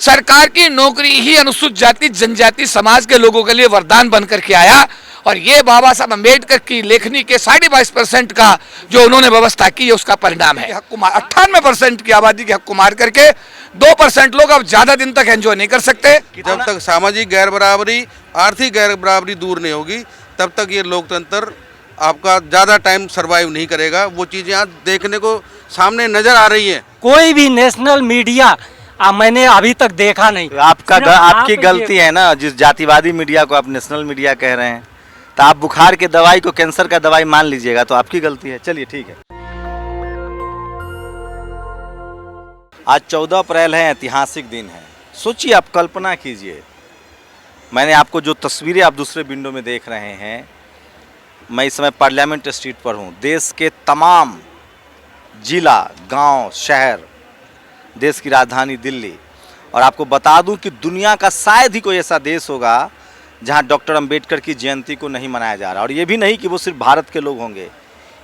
सरकार की नौकरी ही अनुसूचित जाति जनजाति समाज के लोगों के लिए वरदान बनकर के आया। और ये बाबा साहब अम्बेडकर की लेखनी के 22.5% का जो उन्होंने व्यवस्था की है उसका परिणाम है। 98% की आबादी के हक को मार करके 2% लोग अब ज्यादा दिन तक एंजॉय नहीं कर सकते। जब तक सामाजिक गैर बराबरी, आर्थिक गैर बराबरी दूर नहीं होगी तब तक ये लोकतंत्र आपका ज्यादा टाइम सरवाइव नहीं करेगा। वो चीजें आज देखने को सामने नजर आ रही है। कोई भी नेशनल मीडिया मैंने अभी तक देखा नहीं। आपकी गलती है ना, जिस जातिवादी मीडिया को आप नेशनल मीडिया कह रहे हैं, तो आप बुखार के दवाई को कैंसर का दवाई मान लीजिएगा, तो आपकी गलती है। चलिए ठीक है। आज 14 अप्रैल है, ऐतिहासिक दिन है। सोचिए, आप कल्पना कीजिए, मैंने आपको जो तस्वीरें आप दूसरे विंडो में देख रहे हैं, मैं इस समय पार्लियामेंट स्ट्रीट पर हूँ। देश के तमाम जिला, गांव, शहर, देश की राजधानी दिल्ली, और आपको बता दूं कि दुनिया का शायद ही कोई ऐसा देश होगा जहां डॉक्टर अंबेडकर की जयंती को नहीं मनाया जा रहा। और ये भी नहीं कि वो सिर्फ भारत के लोग होंगे,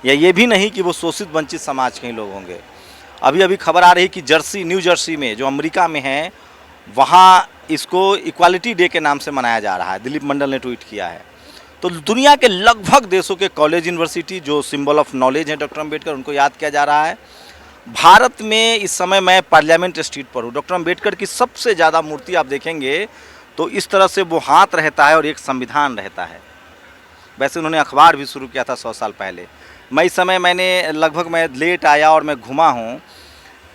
या ये भी नहीं कि वो शोषित वंचित समाज के ही लोग होंगे। अभी अभी खबर आ रही कि न्यू जर्सी में, जो अमेरिका में है, वहाँ इसको इक्वालिटी डे के नाम से मनाया जा रहा है। दिलीप मंडल ने ट्वीट किया है। तो दुनिया के लगभग देशों के कॉलेज, यूनिवर्सिटी जो सिंबल ऑफ नॉलेज है डॉक्टर अंबेडकर, उनको याद किया जा रहा है। भारत में इस समय मैं पार्लियामेंट स्ट्रीट पर हूँ। डॉक्टर अंबेडकर की सबसे ज़्यादा मूर्ति आप देखेंगे तो इस तरह से वो हाथ रहता है और एक संविधान रहता है। वैसे उन्होंने अखबार भी शुरू किया था 100 साल पहले। इस समय मैं लेट आया और मैं घुमा हूँ।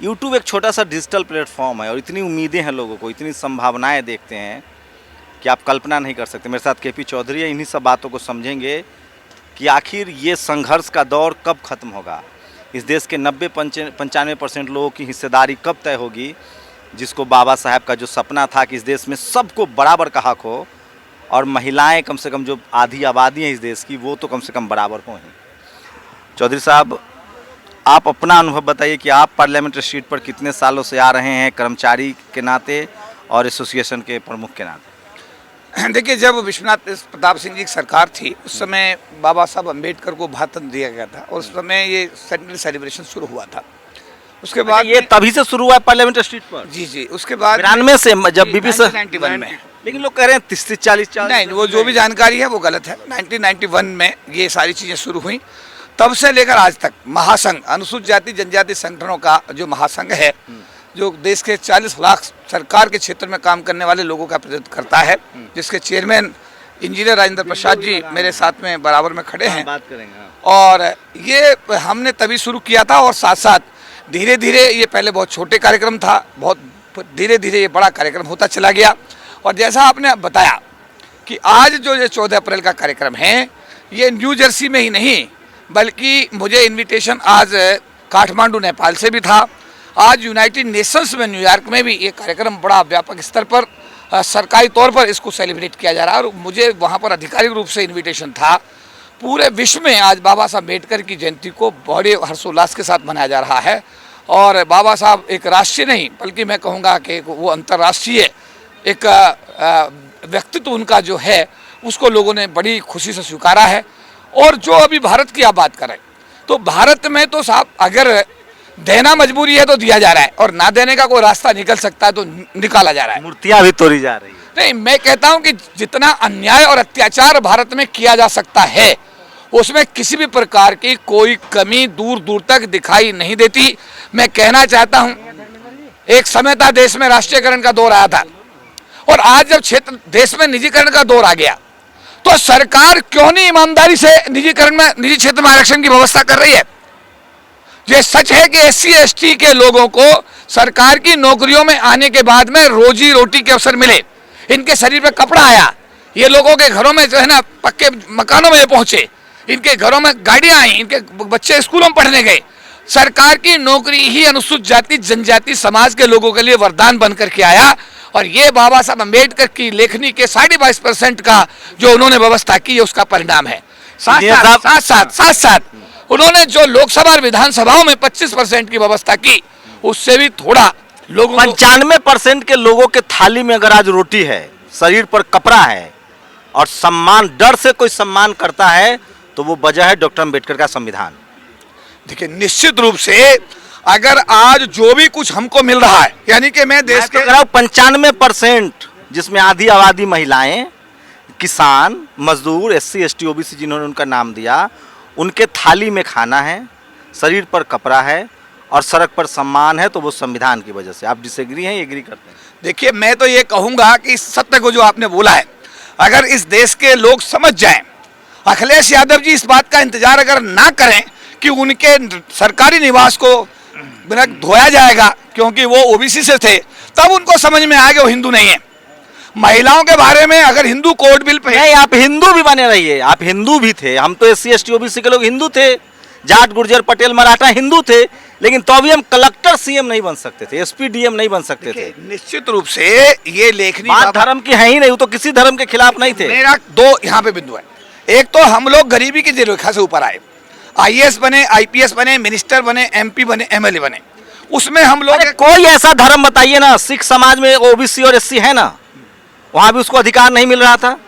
यूट्यूब एक छोटा सा डिजिटल प्लेटफॉर्म है और इतनी उम्मीदें हैं लोगों को, इतनी संभावनाएं देखते हैं कि आप कल्पना नहीं कर सकते। मेरे साथ केपी चौधरी है। इन्हीं सब बातों को समझेंगे कि आखिर ये संघर्ष का दौर कब ख़त्म होगा, इस देश के 90-95% लोगों की हिस्सेदारी कब तय होगी, जिसको बाबा साहब का जो सपना था कि इस देश में सबको बराबर का हक हो और महिलाएं कम से कम, जो आधी आबादी है इस देश की, वो तो कम से कम बराबर हों ही। चौधरी साहब, आप अपना अनुभव बताइए कि आप पार्लियामेंट स्ट्रीट पर कितने सालों से आ रहे हैं, कर्मचारी के नाते और एसोसिएशन के प्रमुख के नाते? देखिए, जब विश्वनाथ प्रताप सिंह जी की सरकार थी उस समय बाबा साहब अम्बेडकर को भारत दिया गया था और उस समय ये सेंट्रल सेलिब्रेशन शुरू हुआ था। उसके बाद ये तभी से शुरू हुआ है पार्लियामेंट स्ट्रीट पर? जी। उसके बाद 92 से, जब बीबी से 1991 में। लेकिन लोग कह रहे हैं 30-40 नहीं, वो जो भी जानकारी है वो गलत है। 1991 में ये सारी चीज़ें शुरू हुई। तब से लेकर आज तक महासंघ, अनुसूचित जाति जनजाति संगठनों का जो महासंघ है, जो देश के 40 लाख सरकार के क्षेत्र में काम करने वाले लोगों का प्रतिनिधित्व करता है, जिसके चेयरमैन इंजीनियर राजेंद्र प्रसाद जी मेरे साथ में बराबर में खड़े हैं। बात करेंगे। और ये हमने तभी शुरू किया था और साथ साथ धीरे धीरे, ये पहले बहुत छोटे कार्यक्रम था, बहुत धीरे धीरे ये बड़ा कार्यक्रम होता चला गया। और जैसा आपने बताया कि आज जो ये 14 अप्रैल का कार्यक्रम है, ये न्यू जर्सी में ही नहीं बल्कि मुझे इन्विटेशन आज काठमांडू नेपाल से भी था। आज यूनाइटेड नेशंस में न्यूयॉर्क में भी ये कार्यक्रम बड़ा व्यापक स्तर पर सरकारी तौर पर इसको सेलिब्रेट किया जा रहा है और मुझे वहाँ पर आधिकारिक रूप से इन्विटेशन था। पूरे विश्व में आज बाबा साहब अम्बेडकर की जयंती को बड़े हर्षोल्लास के साथ मनाया जा रहा है। और बाबा साहब एक राष्ट्रीय नहीं बल्कि मैं कहूँगा कि वो अंतर्राष्ट्रीय एक व्यक्तित्व उनका जो है, उसको लोगों ने बड़ी खुशी से स्वीकारा है। और जो अभी भारत की आप बात करें तो भारत में तो साहब अगर देना मजबूरी है तो दिया जा रहा है और ना देने का कोई रास्ता निकल सकता है तो निकाला जा रहा है। मूर्तियां भी तोड़ी जा रही है। नहीं, मैं कहता हूं कि जितना अन्याय और अत्याचार भारत में किया जा सकता है उसमें किसी भी प्रकार की कोई कमी दूर दूर तक दिखाई नहीं देती। मैं कहना चाहता हूं, एक समय था देश में राष्ट्रीयकरण का दौर आया था और आज जब देश में निजीकरण का दौर आ गया तो सरकार क्यों नहीं ईमानदारी से निजी क्षेत्र में आरक्षण की व्यवस्था कर रही है। ये सच है कि SC/ST के लोगों को सरकार की नौकरियों में आने के बाद में रोजी रोटी के अवसर मिले, इनके शरीर पे कपड़ा आया, ये लोगों के घरों में जो है ना पक्के मकानों में पहुंचे, इनके घरों में गाड़ियां आई, इनके बच्चे स्कूलों में पढ़ने गए। सरकार की नौकरी ही अनुसूचित जाति जनजाति समाज के लोगों के लिए वरदान बनकर के आया। और ये बाबा साहब अम्बेडकर की लेखनी के 22.5% का जो उन्होंने व्यवस्था की है उसका परिणाम है। साथ साथ उन्होंने जो लोकसभा और विधानसभाओं में 25% की व्यवस्था की, उससे भी थोड़ा लोगों 95% के लोगों के थाली में अगर आज रोटी है, शरीर पर कपड़ा है और सम्मान, डर से कोई सम्मान करता है, तो वो वजह है डॉक्टर अंबेडकर का संविधान। देखिए, निश्चित रूप से अगर आज जो भी कुछ हमको मिल रहा है, यानी कि मैं देश के 95%, जिसमें आधी आबादी महिलाएं, किसान, मजदूर, SC ST OBC जिन्होंने उनका नाम दिया, उनके थाली में खाना है, शरीर पर कपड़ा है और सड़क पर सम्मान है, तो वो संविधान की वजह से। आप डिसएग्री हैं, एग्री करते हैं? देखिए, मैं तो ये कहूंगा कि इस सत्य को जो आपने बोला है, अगर इस देश के लोग समझ जाएं, अखिलेश यादव जी इस बात का इंतजार अगर ना करें कि उनके सरकारी निवास को बिना धोया जाएगा क्योंकि वो OBC से थे, तब उनको समझ में आएगा वो हिंदू नहीं है। महिलाओं के बारे में अगर हिंदू कोड बिल पे, नहीं, आप हिंदू भी बने रहिए, आप हिंदू भी थे, हम तो SC ST OBC के लोग हिंदू थे, जाट गुर्जर पटेल मराठा हिंदू थे, लेकिन तो भी हम कलेक्टर CM नहीं बन सकते थे, SP DM नहीं बन सकते थे। निश्चित रूप से ये लेखनी बात धर्म की है ही नहीं, वो तो किसी धर्म के खिलाफ नहीं थे। मेरा दो यहाँ पे बिंदु है। एक तो हम लोग गरीबी की रेखा से ऊपर आए, IAS बने, IPS बने, मिनिस्टर बने, MP बने, MLA बने, उसमें हम लोग कोई ऐसा धर्म बताइए ना, सिख समाज में OBC और SC है ना, वहां भी उसको अधिकार नहीं मिल रहा था।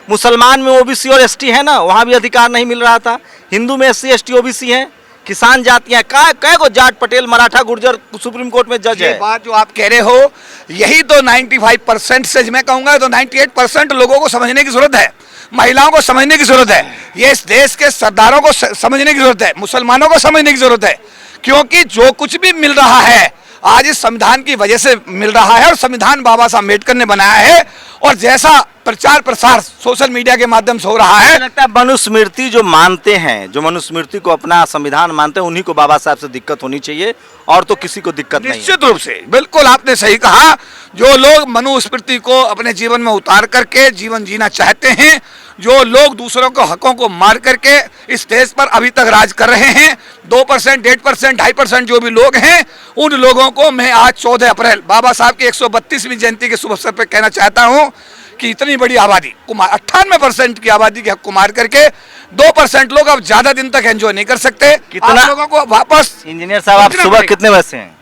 मुसलमान में OBC और ST है ना, वहां भी अधिकार नहीं मिल रहा था। हिंदू में SC ST OBC है, किसान जातियां कै को जाट पटेल मराठा गुर्जर सुप्रीम कोर्ट में जज ये है। बात जो आप कह रहे हो, यही तो 95% से मैं कहूंगा तो 98% लोगों को समझने की जरूरत है, महिलाओं को समझने की जरूरत है, ये इस देश के सरदारों को समझने की जरूरत है, मुसलमानों को समझने की जरूरत है, क्योंकि जो कुछ भी मिल रहा है आज इस संविधान की वजह से मिल रहा है और संविधान बाबा साहब अम्बेडकर ने बनाया है। और जैसा प्रचार प्रसार सोशल मीडिया के माध्यम से हो रहा है, लगता है मनुस्मृति जो मानते हैं, जो मनुस्मृति को अपना संविधान मानते हैं, उन्हीं को बाबा साहब से दिक्कत होनी चाहिए, और तो किसी को दिक्कत नहीं है। निश्चित रूप से, बिल्कुल आपने सही कहा। जो लोग मनुस्मृति को अपने जीवन में उतार करके जीवन जीना चाहते हैं, जो लोग दूसरों को हकों को मार करके इस देश पर अभी तक राज कर रहे हैं, 2%, 1%, 2.5% जो भी लोग हैं, उन लोगों को मैं आज 14 अप्रैल बाबा साहब की 132वीं जयंती के शुभ अवसर पर कहना चाहता हूं कि इतनी बड़ी आबादी, 98% की आबादी के हक को मार करके 2% लोग अब ज्यादा दिन तक एंजॉय नहीं कर सकते। कितना आप लोगों को वापस, इंजीनियर साहब, आप सुबह कितने बजे से हैं?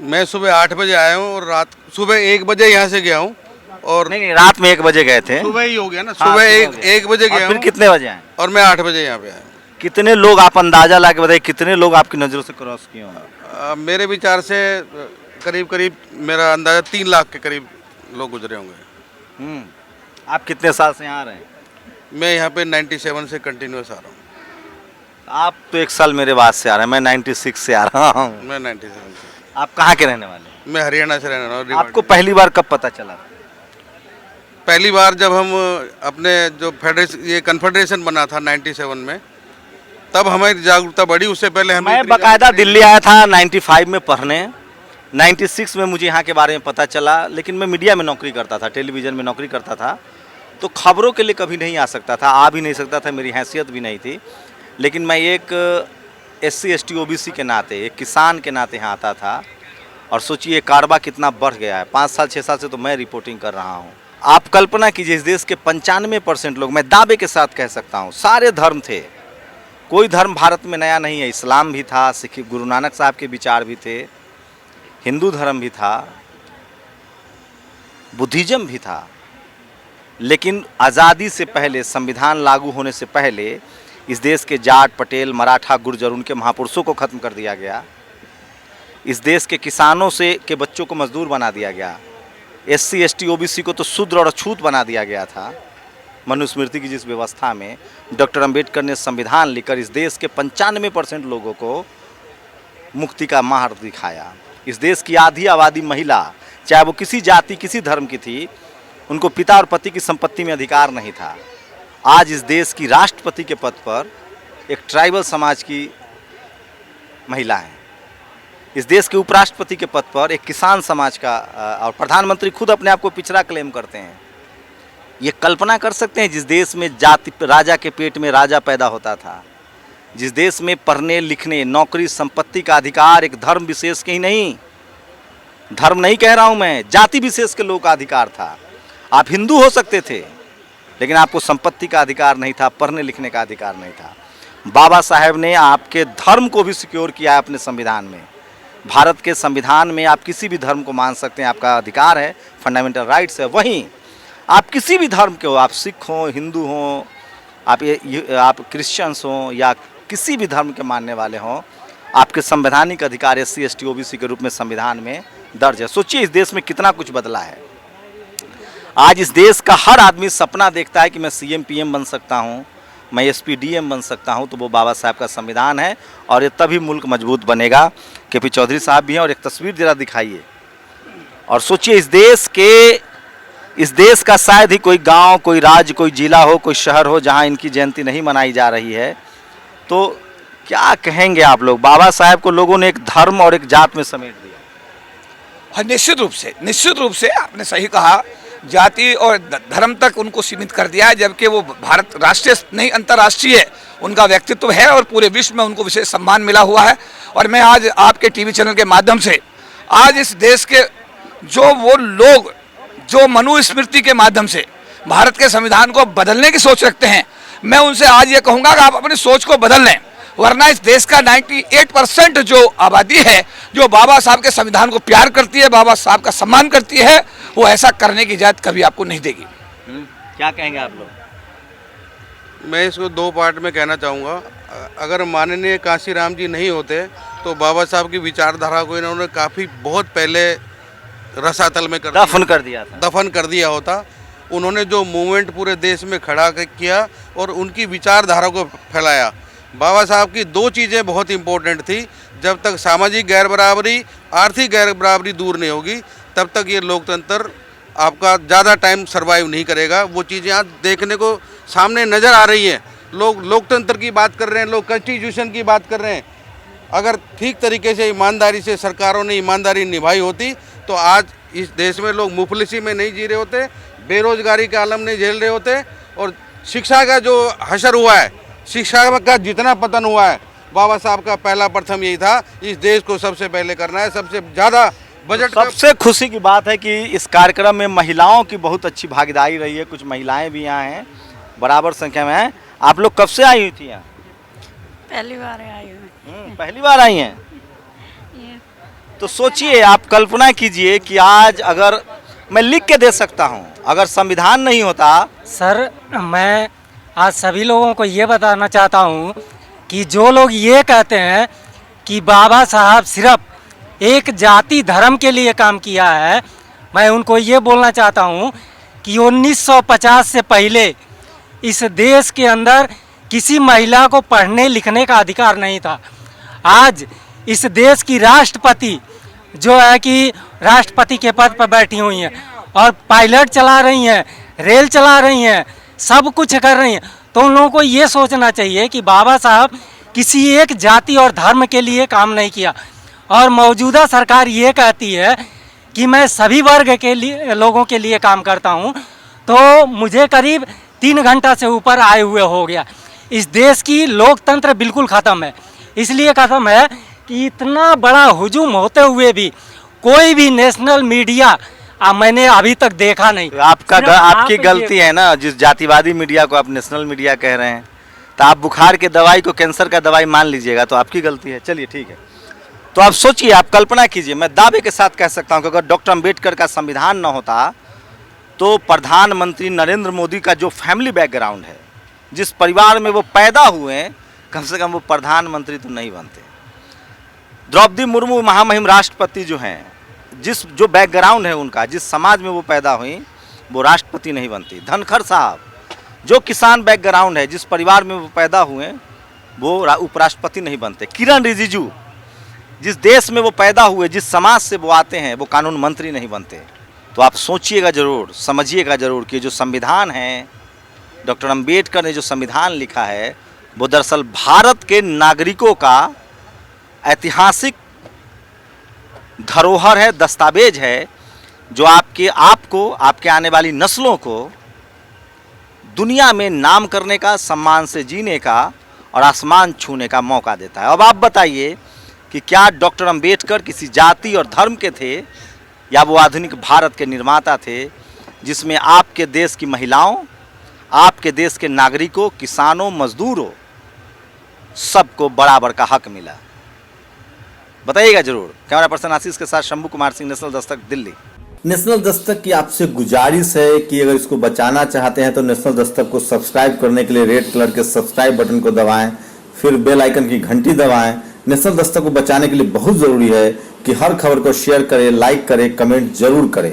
मैं सुबह 8 बजे आया हूँ और रात सुबह 1 बजे यहाँ से गया हूँ। और नहीं, रात में 1 बजे गए थे। सुबह ही हो गया ना, हाँ, सुबह सुबह 1 बजे और गया फिर हूँ कितने बजे आए? और मैं 8 बजे यहाँ पे आया। कितने लोग, आप अंदाजा ला के बताइए, कितने लोग आपकी नजरों से क्रॉस किए होंगे? मेरे विचार से करीब करीब मेरा अंदाजा 3 लाख के करीब लोग गुजरे होंगे। आप कितने साल से यहाँ आ रहे हैं? मैं यहाँ पे 97 से कंटिन्यूस आ रहा हूँ। आप तो 1 साल मेरे बाद से आ रहे हैं, मैं 96 से आ रहा हूँ। मैं 97 से। आप कहाँ के रहने वाले हैं? मैं हरियाणा से रहने वाला हूँ। आपको पहली बार कब पता चला? पहली बार जब हम अपने जो फेडरेशन, ये कन्फेडरेशन बना था 97 में, तब हमारी जागरूकता बढ़ी। उससे पहले हमें मैं बाकायदा दिल्ली आया था 95 में पढ़ने। 96 में मुझे यहाँ के बारे में पता चला, लेकिन मैं मीडिया में नौकरी करता था, टेलीविज़न में नौकरी करता था, तो खबरों के लिए कभी नहीं आ सकता था, आ भी नहीं सकता था, मेरी हैसियत भी नहीं थी। लेकिन मैं एक SC ST OBC के नाते, एक किसान के नाते यहाँ आता था, और सोचिए कारबा कितना बढ़ गया है। 5 साल 6 साल से तो मैं रिपोर्टिंग कर रहा हूँ। आप कल्पना कीजिए, इस देश के 95% लोग, मैं दावे के साथ कह सकता हूँ, सारे धर्म थे। कोई धर्म भारत में नया नहीं है। इस्लाम भी था, सिख, गुरु नानक साहब के विचार भी थे, हिंदू धर्म भी था, बुद्धिज्म भी था। लेकिन आज़ादी से पहले, संविधान लागू होने से पहले, इस देश के जाट पटेल मराठा गुर्जर, उनके महापुरुषों को ख़त्म कर दिया गया। इस देश के किसानों से के बच्चों को मजदूर बना दिया गया। SC ST OBC को तो शूद्र और अछूत बना दिया गया था। मनुस्मृति की जिस व्यवस्था में डॉक्टर अंबेडकर ने संविधान लिखकर इस देश के 95% लोगों को मुक्ति का मार्ग दिखाया। इस देश की आधी आबादी महिला, चाहे वो किसी जाति किसी धर्म की थी, उनको पिता और पति की संपत्ति में अधिकार नहीं था। आज इस देश की राष्ट्रपति के पद पर एक ट्राइबल समाज की महिला है। इस देश के उपराष्ट्रपति के पद पर एक किसान समाज का, और प्रधानमंत्री खुद अपने आप को पिछड़ा क्लेम करते हैं। ये कल्पना कर सकते हैं, जिस देश में जाति, राजा के पेट में राजा पैदा होता था, जिस देश में पढ़ने लिखने, नौकरी, संपत्ति का अधिकार एक धर्म विशेष के ही नहीं, धर्म नहीं कह रहा हूँ मैं, जाति विशेष के लोगों का अधिकार था। आप हिंदू हो सकते थे, लेकिन आपको संपत्ति का अधिकार नहीं था, पढ़ने लिखने का अधिकार नहीं था। बाबा साहेब ने आपके धर्म को भी सिक्योर किया है अपने संविधान में। भारत के संविधान में आप किसी भी धर्म को मान सकते हैं, आपका अधिकार है, फंडामेंटल राइट्स है। वहीं आप किसी भी धर्म के हो, आप सिख हों, हिंदू हों, आप क्रिश्चियंस हों, या किसी भी धर्म के मानने वाले हों, आपके संवैधानिक अधिकार SC ST OBC के रूप में संविधान में दर्ज है। सोचिए इस देश में कितना कुछ बदला है। आज इस देश का हर आदमी सपना देखता है कि मैं CM PM बन सकता हूँ, मैं SP DM बन सकता हूँ, तो वो बाबा साहब का संविधान है और ये तभी मुल्क मजबूत बनेगा। KP चौधरी साहब भी हैं और एक तस्वीर जरा दिखाइए और सोचिए इस देश का शायद ही कोई गांव, कोई राज्य, कोई जिला हो, कोई शहर हो जहां इनकी जयंती नहीं मनाई जा रही है। तो क्या कहेंगे आप लोग? बाबा साहब को लोगों ने एक धर्म और एक जात में समेट दिया। हाँ, निश्चित रूप से आपने सही कहा, जाति और धर्म तक उनको सीमित कर दिया है, जबकि वो भारत राष्ट्रीय नहीं अंतर्राष्ट्रीय उनका व्यक्तित्व है और पूरे विश्व में उनको विशेष सम्मान मिला हुआ है। और मैं आज आपके टीवी चैनल के माध्यम से आज इस देश के वो लोग जो मनुस्मृति के माध्यम से भारत के संविधान को बदलने की सोच रखते हैं, मैं उनसे आज ये कहूँगा कि आप अपनी सोच को बदल लें, वरना इस देश का 98% जो आबादी है जो बाबा साहब के संविधान को प्यार करती है, बाबा साहब का सम्मान करती है, वो ऐसा करने की इजाज़त कभी आपको नहीं देगी। क्या कहेंगे आप लोग? मैं इसको दो पार्ट में कहना चाहूँगा। अगर माननीय कांशीराम जी नहीं होते तो बाबा साहब की विचारधारा को इन्होंने काफ़ी बहुत पहले रसातल में दफन कर दिया होता। उन्होंने जो मूवमेंट पूरे देश में खड़ा किया और उनकी विचारधारा को फैलाया। बाबा साहब की दो चीज़ें बहुत इम्पोर्टेंट थी। जब तक सामाजिक गैर बराबरी, आर्थिक गैर बराबरी दूर नहीं होगी, तब तक ये लोकतंत्र आपका ज़्यादा टाइम सरवाइव नहीं करेगा। वो चीज़ें आज देखने को सामने नज़र आ रही हैं। लोग लोकतंत्र की बात कर रहे हैं, लोग कॉन्स्टिट्यूशन की बात कर रहे हैं। अगर ठीक तरीके से ईमानदारी से सरकारों ने ईमानदारी निभाई होती तो आज इस देश में लोग मुफलिसी में नहीं जी रहे होते, बेरोजगारी के आलम नहीं झेल रहे होते। और शिक्षा का जो हशर हुआ है, शिक्षा का जितना पतन हुआ है, बाबा साहब का पहला प्रथम यही था, इस देश को सबसे पहले करना है। सबसे ज़्यादा बजट सबसे खुशी की बात है कि इस कार्यक्रम में महिलाओं की बहुत अच्छी भागीदारी रही है। कुछ महिलाएं भी यहाँ हैं, बराबर संख्या में हैं। आप लोग कब से आई हुई थी यहाँ? पहली बार आई हूँ। पहली बार आई हैं। तो सोचिए, आप कल्पना कीजिए कि आज अगर मैं लिख के दे सकता हूँ, अगर संविधान नहीं होता। सर, मैं आज सभी लोगों को ये बताना चाहता हूँ कि जो लोग ये कहते हैं कि बाबा साहब सिर्फ एक जाति धर्म के लिए काम किया है, मैं उनको ये बोलना चाहता हूँ कि 1950 से पहले इस देश के अंदर किसी महिला को पढ़ने लिखने का अधिकार नहीं था। आज इस देश की राष्ट्रपति जो है कि राष्ट्रपति के पद पर बैठी हुई हैं और पायलट चला रही हैं, रेल चला रही हैं, सब कुछ कर रही हैं। तो उन लोगों को ये सोचना चाहिए कि बाबा साहब किसी एक जाति और धर्म के लिए काम नहीं किया। और मौजूदा सरकार ये कहती है कि मैं सभी वर्ग के लिए लोगों के लिए काम करता हूँ, तो मुझे करीब 3 घंटा से ऊपर आए हुए हो गया। इस देश की लोकतंत्र बिल्कुल ख़त्म है। इसलिए ख़त्म है कि इतना बड़ा हुजूम होते हुए भी कोई भी नेशनल मीडिया मैंने अभी तक देखा नहीं। आपकी गलती है ना, जिस जातिवादी मीडिया को आप नेशनल मीडिया कह रहे हैं। तो आप बुखार के दवाई को कैंसर का दवाई मान लीजिएगा, तो आपकी गलती है। चलिए ठीक है। तो आप सोचिए, आप कल्पना कीजिए, मैं दावे के साथ कह सकता हूँ कि अगर डॉक्टर अम्बेडकर का संविधान न होता तो प्रधानमंत्री नरेंद्र मोदी का जो फैमिली बैकग्राउंड है, जिस परिवार में वो पैदा हुए, कम से कम वो प्रधानमंत्री तो नहीं बनते। द्रौपदी मुर्मू महामहिम राष्ट्रपति जो हैं, जो बैकग्राउंड है उनका, जिस समाज में वो पैदा हुई, वो राष्ट्रपति नहीं बनती। धनखड़ साहब जो किसान बैकग्राउंड है, जिस परिवार में वो पैदा हुए, वो उपराष्ट्रपति नहीं बनते। किरण रिजिजू जिस देश में वो पैदा हुए, जिस समाज से वो आते हैं, वो कानून मंत्री नहीं बनते। तो आप सोचिएगा ज़रूर, समझिएगा ज़रूर कि जो संविधान है, डॉक्टर अम्बेडकर ने जो संविधान लिखा है, वो दरअसल भारत के नागरिकों का ऐतिहासिक धरोहर है, दस्तावेज है, जो आपके आने वाली नस्लों को दुनिया में नाम करने का, सम्मान से जीने का और आसमान छूने का मौका देता है। अब आप बताइए कि क्या डॉक्टर अम्बेडकर किसी जाति और धर्म के थे, या वो आधुनिक भारत के निर्माता थे, जिसमें आपके देश की महिलाओं, आपके देश के नागरिकों, किसानों, मजदूरों, सबको बराबर का हक मिला? बताइएगा जरूर। कैमरा पर्सन आशीष के साथ शंभू कुमार सिंह, नेशनल दस्तक, दिल्ली। नेशनल दस्तक की आपसे गुजारिश है कि अगर इसको बचाना चाहते हैं तो नेशनल दस्तक को सब्सक्राइब करने के लिए रेड कलर के सब्सक्राइब बटन को दबाएं, फिर बेल आइकन की घंटी दबाएं, नेशनल दस्तक को बचाने के लिए बहुत जरूरी है कि हर खबर को शेयर करें, लाइक करें, कमेंट जरूर करें।